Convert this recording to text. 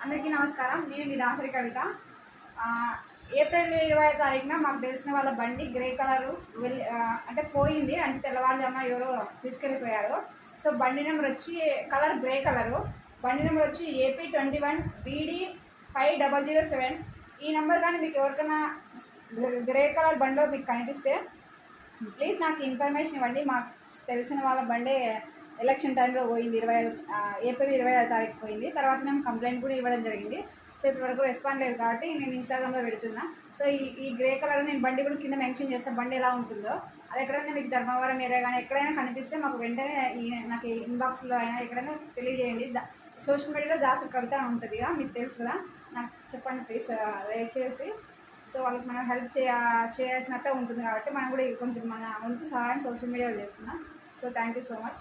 అందరికీ నమస్కారం. నేను మీ దాసరి కవిత. ఏప్రిల్ 20వ తారీఖున మాకు తెలిసిన వాళ్ళ బండి గ్రే కలరు అంటే పోయింది, అంటే తెల్లవారుజామున ఎవరో తీసుకెళ్ళిపోయారు. సో బండి నెంబర్ వచ్చి కలర్ గ్రే కలరు, బండి నెంబర్ వచ్చి AP21 BD 5007. ఈ నెంబర్ కానీ మీకు ఎవరికైనా గ్రే కలర్ బండిలో మీకు కనిపిస్తే ప్లీజ్ నాకు ఇన్ఫర్మేషన్ ఇవ్వండి. మాకు తెలిసిన వాళ్ళ బండి ఎలక్షన్ టైంలో పోయింది, ఏప్రిల్ 20వ తారీఖు పోయింది. తర్వాత మేము కంప్లైంట్ కూడా ఇవ్వడం జరిగింది. సో ఇప్పటివరకు రెస్పాండ్ లేదు కాబట్టి నేను ఇన్స్టాగ్రామ్లో పెడుతున్నా. సో ఈ గ్రే కలర్ నేను బండి కూడా కింద మెన్షన్ చేస్తాను, బండి ఎలా ఉంటుందో. అది ఎక్కడైనా మీకు ధర్మవరం ఏరియా కానీ ఎక్కడైనా కనిపిస్తే మాకు వెంటనే నాకు ఇన్బాక్స్లో అయినా ఎక్కడైనా తెలియజేయండి. సోషల్ మీడియాలో దాసరి కవిత ఉంటుంది కదా, మీకు తెలుసు కదా, నాకు చెప్పండి ప్లీజ్ దయచేసి. సో వాళ్ళకి మనం హెల్ప్ చేయాల్సినట్టే ఉంటుంది కాబట్టి మనం కూడా కొంచెం మన వంతు సహాయం సోషల్ మీడియాలో చేస్తున్నాం. So thank you so much.